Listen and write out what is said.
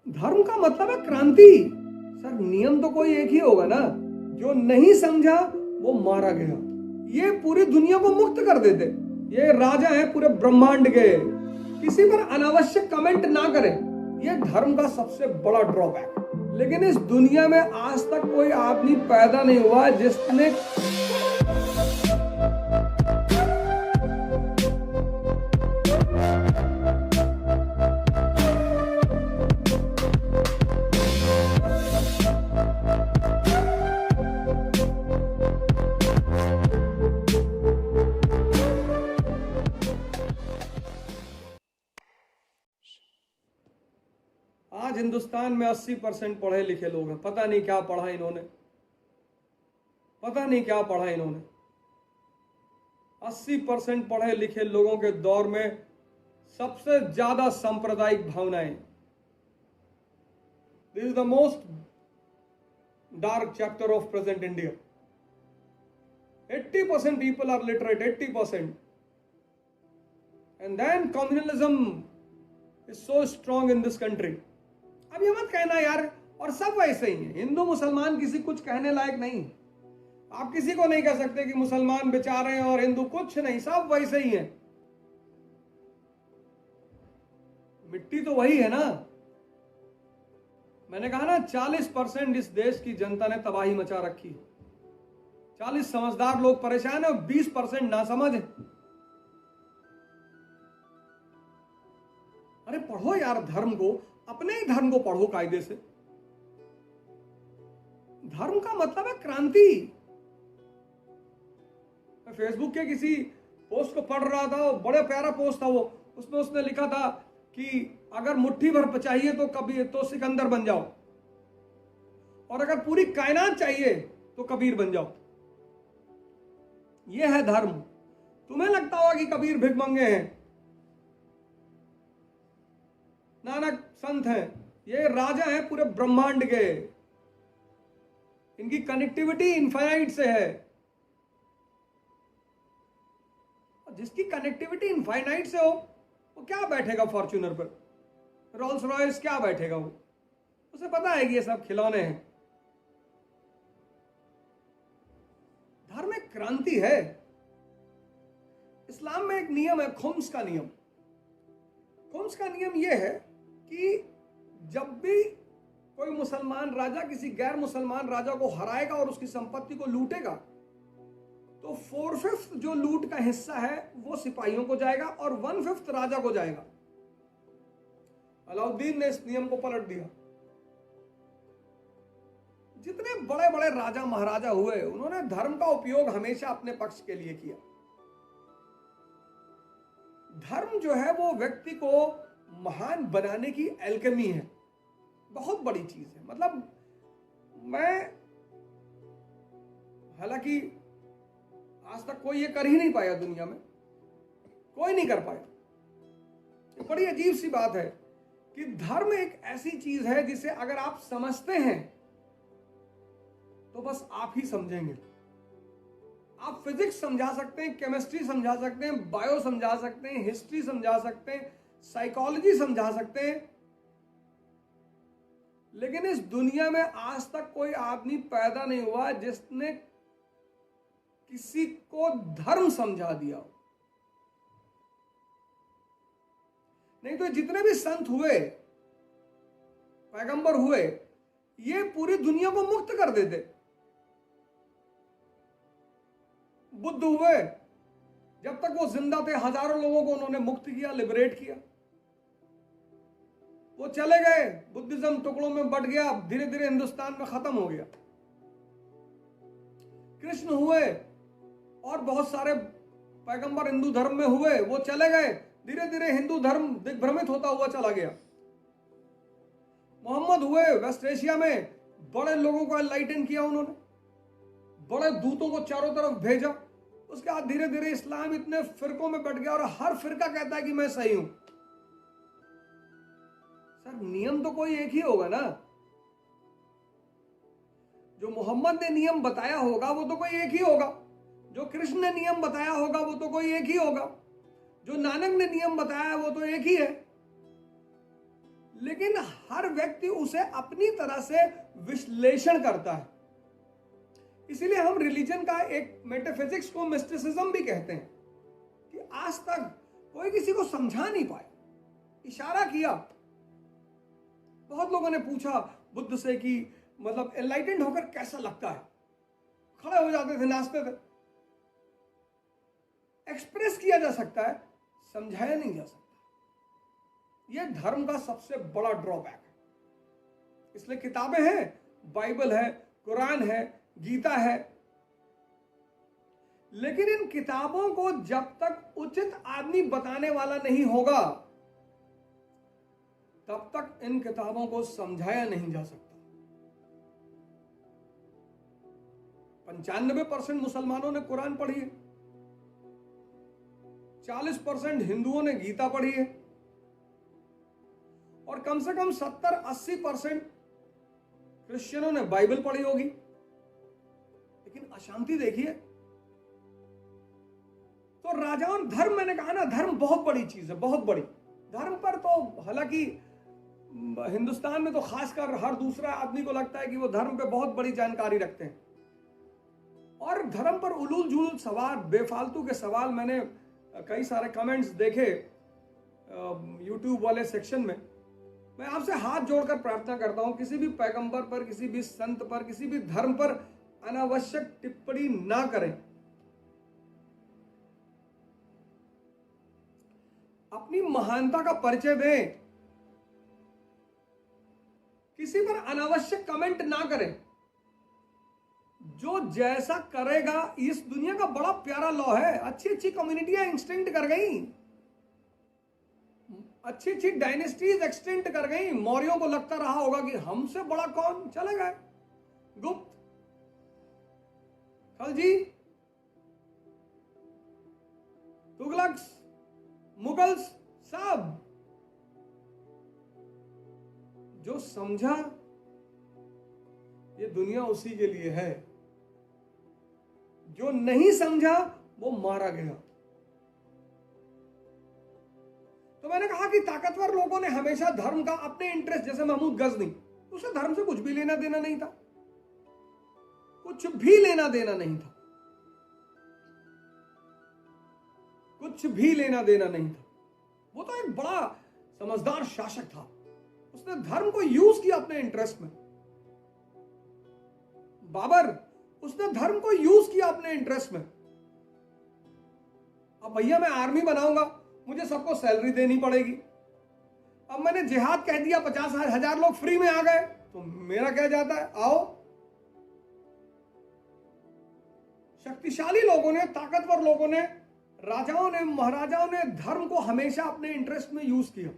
धर्म का मतलब है क्रांति। सर नियम तो कोई एक ही होगा ना, जो नहीं समझा वो मारा गया। ये पूरी दुनिया को मुक्त कर देते। ये राजा है पूरे ब्रह्मांड के, किसी पर अनावश्यक कमेंट ना करें। ये धर्म का सबसे बड़ा ड्रॉबैक। लेकिन इस दुनिया में आज तक कोई आदमी पैदा नहीं हुआ जिसने आज हिंदुस्तान में 80% पढ़े लिखे लोग हैं। पता नहीं क्या पढ़ा इन्होंने, पता नहीं क्या पढ़ा इन्होंने। 80% पढ़े लिखे लोगों के दौर में सबसे ज्यादा सांप्रदायिक भावनाएं। This is the most dark chapter of present India. 80% people are literate, 80%. And then communalism is so strong in this country. अब ये मत कहना यार, और सब वैसे ही है। हिंदू मुसलमान किसी कुछ कहने लायक नहीं। आप किसी को नहीं कह सकते कि मुसलमान बेचारे हैं और हिंदू कुछ नहीं, सब वैसे ही है। मिट्टी तो वही है ना। मैंने कहा ना 40% इस देश की जनता ने तबाही मचा रखी। 40 समझदार लोग परेशान है और 20% नासमझ है। अरे पढ़ो यार धर्म को, अपने ही धर्म को पढ़ो कायदे से। धर्म का मतलब है क्रांति। मैं फेसबुक के किसी पोस्ट को पढ़ रहा था, बड़े प्यारा पोस्ट था वो। उसमें उसने लिखा था कि अगर मुट्ठी भर चाहिए तो कबीर तो सिकंदर बन जाओ, और अगर पूरी कायनात चाहिए तो कबीर बन जाओ। यह है धर्म। तुम्हें लगता होगा कि कबीर भिखमंगे हैं, नानक संत हैं, ये राजा हैं पूरे ब्रह्मांड के। इनकी कनेक्टिविटी इनफाइनाइट से है। जिसकी कनेक्टिविटी इनफाइनाइट से हो वो क्या बैठेगा फॉर्च्यूनर पर, रोल्स रॉयस क्या बैठेगा वो? उसे पता है कि ये सब खिलौने हैं। धर्म एक क्रांति है। इस्लाम में एक नियम है, खुम्स का नियम। खुम्स का नियम यह है कि जब भी कोई मुसलमान राजा किसी गैर मुसलमान राजा को हराएगा और उसकी संपत्ति को लूटेगा, तो 4/5 जो लूट का हिस्सा है वो सिपाहियों को जाएगा और 1/5 राजा को जाएगा। अलाउद्दीन ने इस नियम को पलट दिया। जितने बड़े बड़े राजा महाराजा हुए, उन्होंने धर्म का उपयोग हमेशा अपने पक्ष के लिए किया। धर्म जो है वो व्यक्ति को महान बनाने की एल्केमी है, बहुत बड़ी चीज है। मतलब मैं, हालांकि आज तक कोई ये कर ही नहीं पाया, दुनिया में कोई नहीं कर पाया। ये बड़ी अजीब सी बात है कि धर्म एक ऐसी चीज है जिसे अगर आप समझते हैं तो बस आप ही समझेंगे। आप फिजिक्स समझा सकते हैं, केमिस्ट्री समझा सकते हैं, बायो समझा सकते हैं, हिस्ट्री समझा सकते हैं, साइकोलॉजी समझा सकते हैं, लेकिन इस दुनिया में आज तक कोई आदमी पैदा नहीं हुआ जिसने किसी को धर्म समझा दिया। नहीं तो जितने भी संत हुए, पैगंबर हुए, ये पूरी दुनिया को मुक्त कर देते। बुद्ध हुए, जब तक वो जिंदा थे हजारों लोगों को उन्होंने मुक्त किया, लिबरेट किया। वो चले गए, बुद्धिज्म टुकड़ों में बट गया, धीरे धीरे हिंदुस्तान में खत्म हो गया। कृष्ण हुए और बहुत सारे पैगंबर हिंदू धर्म में हुए, वो चले गए, धीरे धीरे हिंदू धर्म दिग्भ्रमित होता हुआ चला गया। मोहम्मद हुए, वेस्ट एशिया में बड़े लोगों को एनलाइटन किया उन्होंने, बड़े दूतों को चारों तरफ भेजा। उसके बाद धीरे धीरे इस्लाम इतने फिरकों में बट गया और हर फिरका कहता है कि मैं सही हूं। सर नियम तो कोई एक ही होगा ना। जो मोहम्मद ने नियम बताया होगा वो तो कोई एक ही होगा, जो कृष्ण ने नियम बताया होगा वो तो कोई एक ही होगा, जो नानक ने नियम बताया वो तो एक ही है। लेकिन हर व्यक्ति उसे अपनी तरह से विश्लेषण करता है। इसीलिए हम रिलीजन का एक मेटाफिजिक्स को मिस्टिसिज्म भी कहते हैं कि आज तक कोई किसी को समझा नहीं पाया। इशारा किया, बहुत लोगों ने पूछा बुद्ध से कि मतलब एनलाइटेंड होकर कैसा लगता है, खड़े हो जाते थे, नाचते थे। एक्सप्रेस किया जा सकता है, समझाया नहीं जा सकता। यह धर्म का सबसे बड़ा ड्रॉबैक है। इसलिए किताबें हैं, बाइबल है, कुरान है, गीता है, लेकिन इन किताबों को जब तक उचित आदमी बताने वाला नहीं होगा तब तक इन किताबों को समझाया नहीं जा सकता। 95% मुसलमानों ने कुरान पढ़ी है, 40% हिंदुओं ने गीता पढ़ी है, और कम से कम 70-80% क्रिश्चियनों ने बाइबल पढ़ी होगी। लेकिन अशांति देखिए। तो राजाओं, धर्म, मैंने कहा ना, धर्म बहुत बड़ी चीज है, बहुत बड़ी। धर्म पर तो हालांकि हिंदुस्तान में तो खासकर हर दूसरा आदमी को लगता है कि वो धर्म पे बहुत बड़ी जानकारी रखते हैं, और धर्म पर उलूल जुलूल सवाल, बेफालतू के सवाल, मैंने कई सारे कमेंट्स देखे यूट्यूब वाले सेक्शन में। मैं आपसे हाथ जोड़कर प्रार्थना करता हूं, किसी भी पैगंबर पर, किसी भी संत पर, किसी भी धर्म पर अनावश्यक टिप्पणी ना करें। अपनी महानता का परिचय दें, किसी पर अनावश्यक कमेंट ना करें। जो जैसा करेगा, इस दुनिया का बड़ा प्यारा लॉ है, अच्छी अच्छी कम्युनिटियां एक्सटेंड कर गई, अच्छी अच्छी डायनेस्टीज एक्सटेंड कर गई। मौर्यों को लगता रहा होगा कि हमसे बड़ा कौन, चले गए गुप्त, खलजी, तुगलक्स, मुगल्स, सब। जो समझा, ये दुनिया उसी के लिए है। जो नहीं समझा वो मारा गया। तो मैंने कहा कि ताकतवर लोगों ने हमेशा धर्म का अपने इंटरेस्ट, जैसे महमूद गजनी, उसे धर्म से कुछ भी लेना देना नहीं था, कुछ भी लेना देना नहीं था, कुछ भी लेना देना नहीं था। वो तो एक बड़ा समझदार शासक था, उसने धर्म को यूज किया अपने इंटरेस्ट में। बाबर, उसने धर्म को यूज किया अपने इंटरेस्ट में। अब भैया मैं आर्मी बनाऊंगा, मुझे सबको सैलरी देनी पड़ेगी। अब मैंने जिहाद कह दिया, 50,000 लोग फ्री में आ गए, तो मेरा क्या जाता है, आओ। शक्तिशाली लोगों ने, ताकतवर लोगों ने, राजाओं ने, महाराजाओं ने धर्म को हमेशा अपने इंटरेस्ट में यूज किया।